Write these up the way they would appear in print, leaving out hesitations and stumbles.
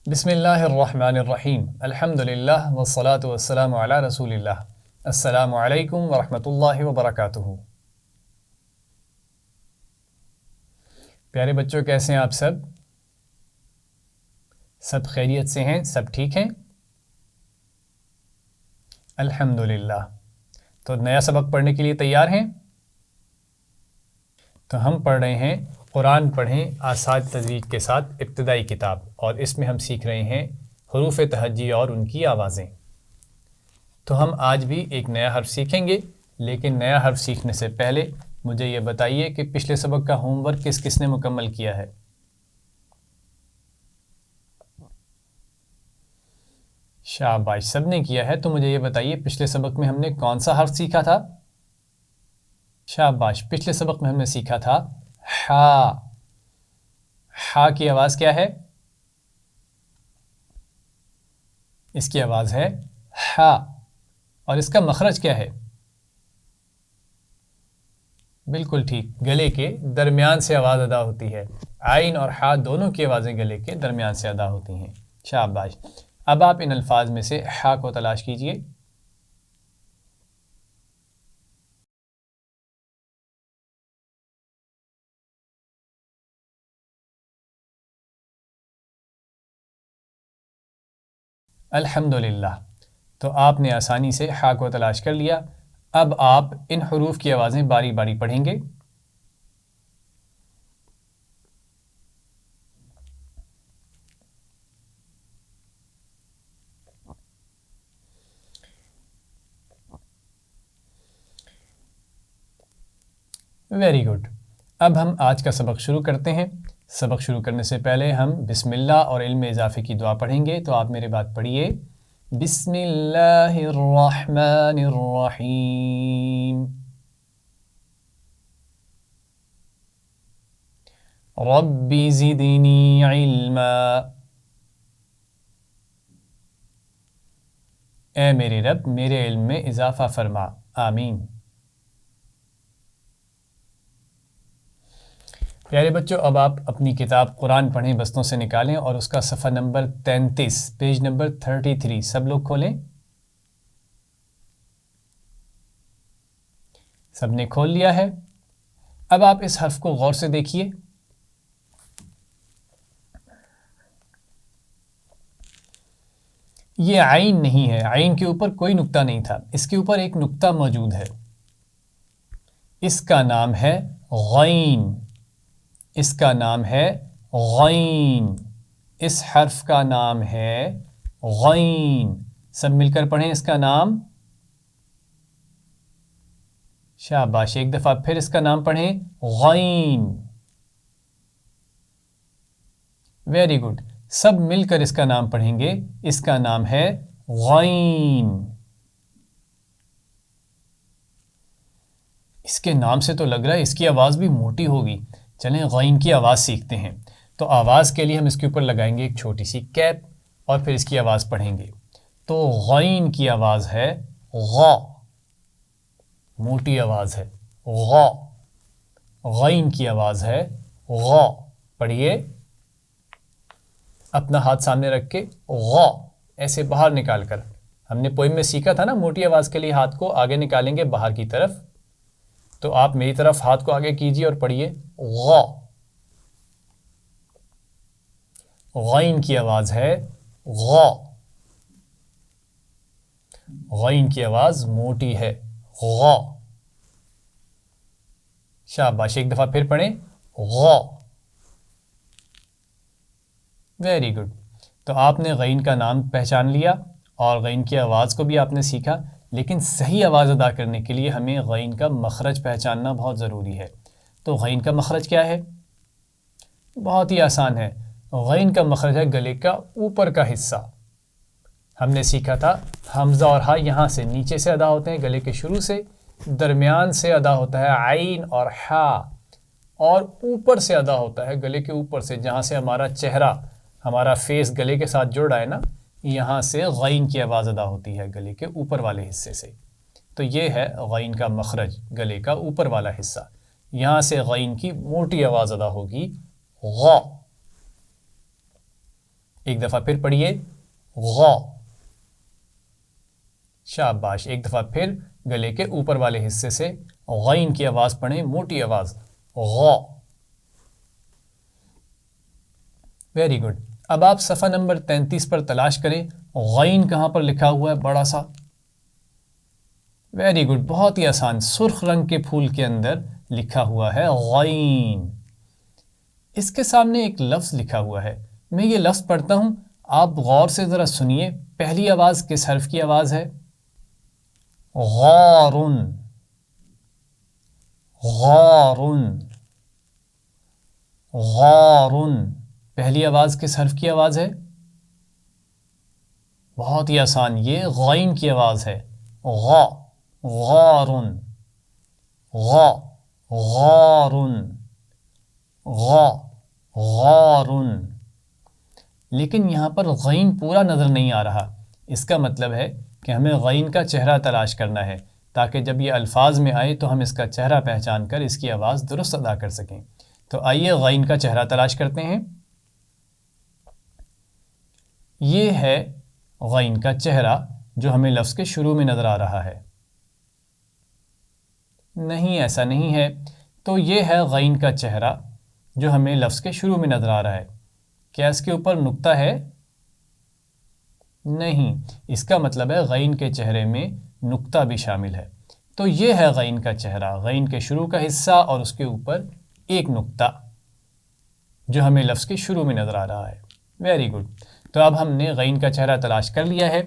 بسم اللہ الرحمن الرحیم الحمد للہ والصلاة والسلام علی رسول اللہ السلام علیکم ورحمۃ اللہ وبرکاتہ۔ پیارے بچوں، کیسے ہیں آپ سب خیریت سے ہیں؟ سب ٹھیک ہیں؟ الحمد للہ۔ تو نیا سبق پڑھنے کے لیے تیار ہیں؟ تو ہم پڑھ رہے ہیں قرآن پڑھیں آسان تجوید کے ساتھ ابتدائی کتاب، اور اس میں ہم سیکھ رہے ہیں حروف تہجی اور ان کی آوازیں۔ تو ہم آج بھی ایک نیا حرف سیکھیں گے، لیکن نیا حرف سیکھنے سے پہلے مجھے یہ بتائیے کہ پچھلے سبق کا ہوم ورک کس کس نے مکمل کیا ہے؟ شاباش، سب نے کیا ہے۔ تو مجھے یہ بتائیے پچھلے سبق میں ہم نے کون سا حرف سیکھا تھا؟ شاباش، پچھلے سبق میں ہم نے سیکھا تھا ہا۔ ہا کی آواز کیا ہے؟ اس کی آواز ہے ہا، اور اس کا مخرج کیا ہے؟ بالکل ٹھیک، گلے کے درمیان سے آواز ادا ہوتی ہے۔ عین اور ہا دونوں کی آوازیں گلے کے درمیان سے ادا ہوتی ہیں۔ شاباش۔ اب آپ ان الفاظ میں سے ہا کو تلاش کیجئے۔ الحمدللہ، تو آپ نے آسانی سے ہا کو تلاش کر لیا۔ اب آپ ان حروف کی آوازیں باری باری پڑھیں گے۔ Very good. اب ہم آج کا سبق شروع کرتے ہیں۔ سبق شروع کرنے سے پہلے ہم بسم اللہ اور علم اضافے کی دعا پڑھیں گے، تو آپ میرے بات پڑھیے۔ بسم اللہ الرحمن الرحیم۔ رب زدنی علما۔ اے میرے رب، میرے علم میں اضافہ فرما، آمین۔ پیارے بچوں، اب آپ اپنی کتاب قرآن پڑھیں بستوں سے نکالیں اور اس کا صفحہ نمبر 33، پیج نمبر 33 سب لوگ کھولیں۔ سب نے کھول لیا ہے؟ اب آپ اس حرف کو غور سے دیکھیے۔ یہ عین نہیں ہے، عین کے اوپر کوئی نقطہ نہیں تھا، اس کے اوپر ایک نقطہ موجود ہے۔ اس کا نام ہے غین۔ اس کا نام ہے غین۔ اس حرف کا نام ہے غین۔ سب مل کر پڑھیں اس کا نام۔ شاباش، ایک دفعہ پھر اس کا نام پڑھیں، غین۔ ویری گڈ، سب مل کر اس کا نام پڑھیں گے۔ اس کا نام ہے غین۔ اس کے نام سے تو لگ رہا ہے اس کی آواز بھی موٹی ہوگی۔ چلیں غین کی آواز سیکھتے ہیں۔ تو آواز کے لیے ہم اس کے اوپر لگائیں گے ایک چھوٹی سی کیپ، اور پھر اس کی آواز پڑھیں گے۔ تو غین کی آواز ہے غا، موٹی آواز ہے غا۔ غین کی آواز ہے غا۔ پڑھیے، اپنا ہاتھ سامنے رکھ کے غا ایسے باہر نکال کر۔ ہم نے پوئم میں سیکھا تھا نا، موٹی آواز کے لیے ہاتھ کو آگے نکالیں گے باہر کی طرف۔ تو آپ میری طرف ہاتھ کو آگے کیجئے اور پڑھیے غا۔ غین کی آواز ہے غا۔ غین کی آواز موٹی ہے غا۔ شاباش، ایک دفعہ پھر پڑھیں غا۔ Very good. تو آپ نے غین کا نام پہچان لیا اور غین کی آواز کو بھی آپ نے سیکھا، لیکن صحیح آواز ادا کرنے کے لیے ہمیں غین کا مخرج پہچاننا بہت ضروری ہے۔ تو غین کا مخرج کیا ہے؟ بہت ہی آسان ہے۔ غین کا مخرج ہے گلے کا اوپر کا حصہ۔ ہم نے سیکھا تھا حمزہ اور ہا یہاں سے نیچے سے ادا ہوتے ہیں، گلے کے شروع سے، درمیان سے ادا ہوتا ہے عین اور ہا، اور اوپر سے ادا ہوتا ہے گلے کے اوپر سے، جہاں سے ہمارا چہرہ، ہمارا فیس گلے کے ساتھ جڑ رہا ہے نا، یہاں سے غین کی آواز ادا ہوتی ہے گلے کے اوپر والے حصے سے۔ تو یہ ہے غین کا مخرج، گلے کا اوپر والا حصہ۔ یہاں سے غین کی موٹی آواز ادا ہوگی غا۔ ایک دفعہ پھر پڑھیے غا. شاباش. ایک دفعہ پھر گلے کے اوپر والے حصے سے غین کی آواز پڑھیں, موٹی آواز, غا. Very good. اب آپ صفحہ نمبر 33 پر تلاش کریں, غین کہاں پر لکھا ہوا ہے بڑا سا؟ ویری گڈ, بہت ہی آسان, سرخ رنگ کے پھول کے اندر لکھا ہوا ہے غین. اس کے سامنے ایک لفظ لکھا ہوا ہے. میں یہ لفظ پڑھتا ہوں, آپ غور سے ذرا سنیے. پہلی آواز کس حرف کی آواز ہے؟ غارن. غارن. غارن. پہلی آواز کس حرف کی آواز ہے؟ بہت ہی آسان, یہ غین کی آواز ہے. غا. غارن. غا. غارن. غا. غارن. لیکن یہاں پر غین پورا نظر نہیں آ رہا. اس کا مطلب ہے کہ ہمیں غین کا چہرہ تلاش کرنا ہے تاکہ جب یہ الفاظ میں آئے تو ہم اس کا چہرہ پہچان کر اس کی آواز درست ادا کر سکیں. تو آئیے غین کا چہرہ تلاش کرتے ہیں. یہ ہے غین کا چہرہ جو ہمیں لفظ کے شروع میں نظر آ رہا ہے. نہیں, ایسا نہیں ہے. تو یہ ہے غین کا چہرہ جو ہمیں لفظ کے شروع میں نظر آ رہا ہے. کیا اس کے اوپر نقطہ ہے؟ نہیں. اس کا مطلب ہے غین کے چہرے میں نقطہ بھی شامل ہے. تو یہ ہے غین کا چہرہ, غین کے شروع کا حصہ اور اس کے اوپر ایک نقطہ جو ہمیں لفظ کے شروع میں نظر آ رہا ہے. Very good. تو اب ہم نے غین کا چہرہ تلاش کر لیا ہے.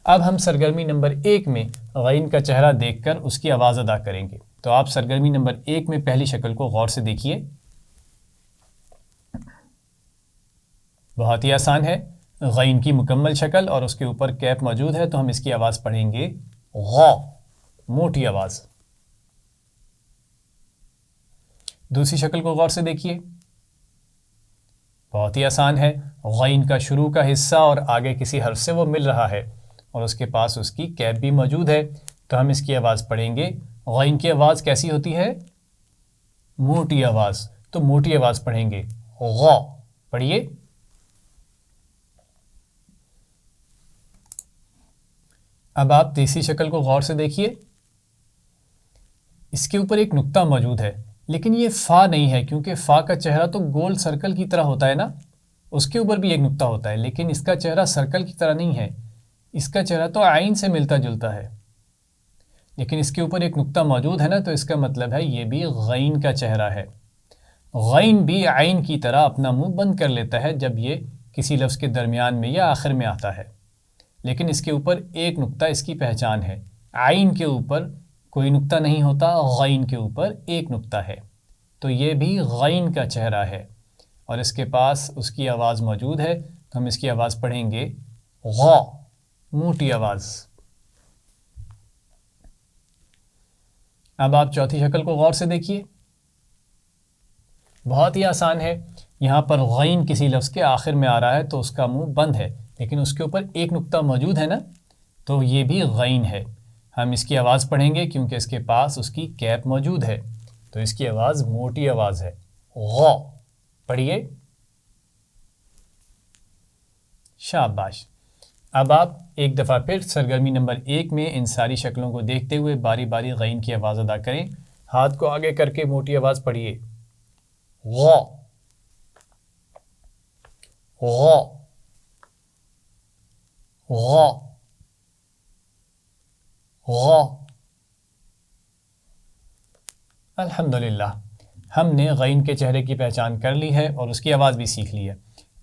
اب ہم سرگرمی نمبر 1 میں غین کا چہرہ دیکھ کر اس کی آواز ادا کریں گے. تو آپ سرگرمی نمبر 1 میں پہلی شکل کو غور سے دیکھیے. بہت ہی آسان ہے, غین کی مکمل شکل اور اس کے اوپر کیپ موجود ہے, تو ہم اس کی آواز پڑھیں گے غا, موٹی آواز. دوسری شکل کو غور سے دیکھیے. بہت ہی آسان ہے, غین کا شروع کا حصہ اور آگے کسی حرف سے وہ مل رہا ہے اور اس کے پاس اس کی کیپ بھی موجود ہے, تو ہم اس کی آواز پڑھیں گے. غین کی آواز کیسی ہوتی ہے؟ موٹی آواز. تو موٹی آواز پڑھیں گے غا. پڑھیے. اب آپ تیسری شکل کو غور سے دیکھیے. اس کے اوپر ایک نقطہ موجود ہے, لیکن یہ فا نہیں ہے کیونکہ فا کا چہرہ تو گول سرکل کی طرح ہوتا ہے نا. اس کے اوپر بھی ایک نقطہ ہوتا ہے, لیکن اس کا چہرہ سرکل کی طرح نہیں ہے. اس کا چہرہ تو عین سے ملتا جلتا ہے, لیکن اس کے اوپر ایک نقطہ موجود ہے نا, تو اس کا مطلب ہے یہ بھی غین کا چہرہ ہے. غین بھی عین کی طرح اپنا منہ بند کر لیتا ہے جب یہ کسی لفظ کے درمیان میں یا آخر میں آتا ہے, لیکن اس کے اوپر ایک نقطہ اس کی پہچان ہے. عین کے اوپر کوئی نقطہ نہیں ہوتا, غین کے اوپر ایک نقطہ ہے, تو یہ بھی غین کا چہرہ ہے اور اس کے پاس اس کی آواز موجود ہے. تو ہم اس کی آواز پڑھیں گے غا, موٹی آواز. اب آپ چوتھی شکل کو غور سے دیکھیے. بہت ہی آسان ہے, یہاں پر غین کسی لفظ کے آخر میں آ رہا ہے تو اس کا منہ بند ہے, لیکن اس کے اوپر ایک نقطہ موجود ہے نا, تو یہ بھی غین ہے. ہم اس کی آواز پڑھیں گے کیونکہ اس کے پاس اس کی کیپ موجود ہے, تو اس کی آواز موٹی آواز ہے غا. پڑھیے. شاباش. اب آپ ایک دفعہ پھر سرگرمی نمبر 1 میں ان ساری شکلوں کو دیکھتے ہوئے باری باری غین کی آواز ادا کریں. ہاتھ کو آگے کر کے موٹی آواز پڑھیے غا. غا. غا. غا. الحمدللہ, ہم نے غین کے چہرے کی پہچان کر لی ہے اور اس کی آواز بھی سیکھ لی ہے.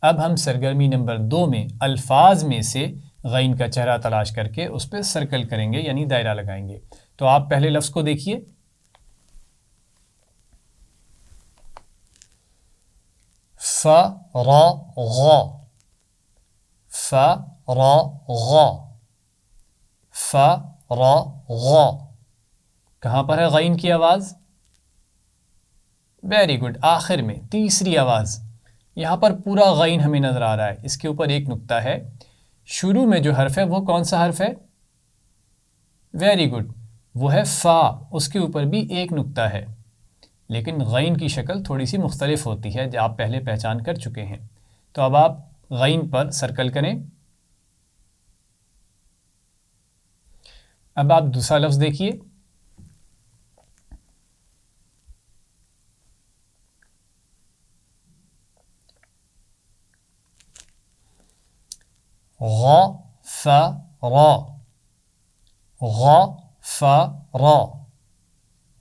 اب ہم سرگرمی نمبر 2 میں الفاظ میں سے غین کا چہرہ تلاش کر کے اس پہ سرکل کریں گے, یعنی دائرہ لگائیں گے. تو آپ پہلے لفظ کو دیکھیے. ف را غا. ف را غا. ف را غا. کہاں پر ہے غین کی آواز؟ ویری گڈ, آخر میں تیسری آواز. یہاں پر پورا غین ہمیں نظر آ رہا ہے, اس کے اوپر ایک نقطہ ہے. شروع میں جو حرف ہے وہ کون سا حرف ہے؟ ویری گڈ, وہ ہے فا. اس کے اوپر بھی ایک نقطہ ہے, لیکن غین کی شکل تھوڑی سی مختلف ہوتی ہے جو آپ پہلے پہچان کر چکے ہیں. تو اب آپ غین پر سرکل کریں۔ اب آپ دوسرا لفظ دیکھیے، غفر، غفر،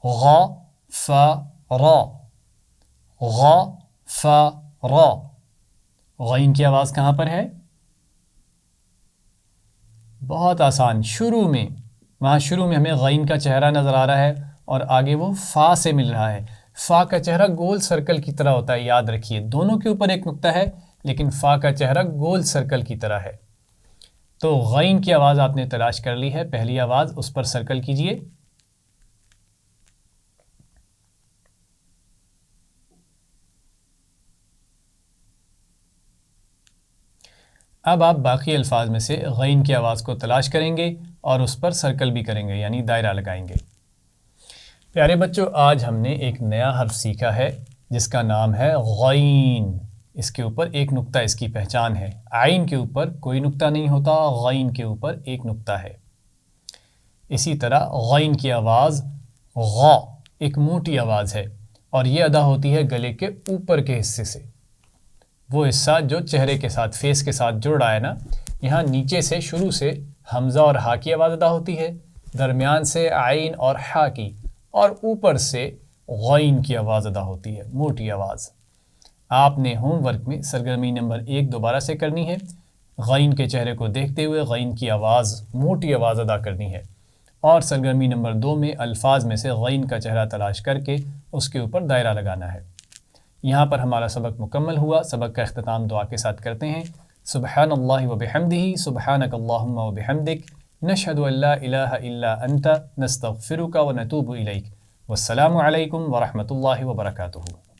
غفر، غفر۔ غین کی آواز کہاں پر ہے؟ بہت آسان، شروع میں، وہاں شروع میں ہمیں غین کا چہرہ نظر آ رہا ہے اور آگے وہ فا سے مل رہا ہے۔ فا کا چہرہ گول سرکل کی طرح ہوتا ہے، یاد رکھیے، دونوں کے اوپر ایک نقطہ ہے لیکن فا کا چہرہ گول سرکل کی طرح ہے۔ تو غین کی آواز آپ نے تلاش کر لی ہے، پہلی آواز، اس پر سرکل کیجئے۔ اب آپ باقی الفاظ میں سے غین کی آواز کو تلاش کریں گے اور اس پر سرکل بھی کریں گے، یعنی دائرہ لگائیں گے۔ پیارے بچوں، آج ہم نے ایک نیا حرف سیکھا ہے جس کا نام ہے غین۔ اس کے اوپر ایک نقطہ اس کی پہچان ہے۔ عین کے اوپر کوئی نقطہ نہیں ہوتا، غین کے اوپر ایک نقطہ ہے۔ اسی طرح غین کی آواز غ ایک موٹی آواز ہے اور یہ ادا ہوتی ہے گلے کے اوپر کے حصے سے، وہ حصہ جو چہرے کے ساتھ، فیس کے ساتھ جڑ رہا ہے نا۔ یہاں نیچے سے، شروع سے حمزہ اور ہا کی آواز ادا ہوتی ہے، درمیان سے عین اور ہا کی، اور اوپر سے غین کی آواز ادا ہوتی ہے، موٹی آواز۔ آپ نے ہوم ورک میں سرگرمی نمبر 1 دوبارہ سے کرنی ہے۔ غین کے چہرے کو دیکھتے ہوئے غین کی آواز، موٹی آواز ادا کرنی ہے، اور سرگرمی نمبر 2 میں الفاظ میں سے غین کا چہرہ تلاش کر کے اس کے اوپر دائرہ لگانا ہے۔ یہاں پر ہمارا سبق مکمل ہوا۔ سبق کا اختتام دعا کے ساتھ کرتے ہیں۔ سبحان اللہ و بحمدہ، سبحانک اللہم و بحمدک، نشہد ان لا الہ الا انت، نستغفرک و نتوب الیک۔ والسلام علیکم ورحمۃ اللہ وبرکاتہ۔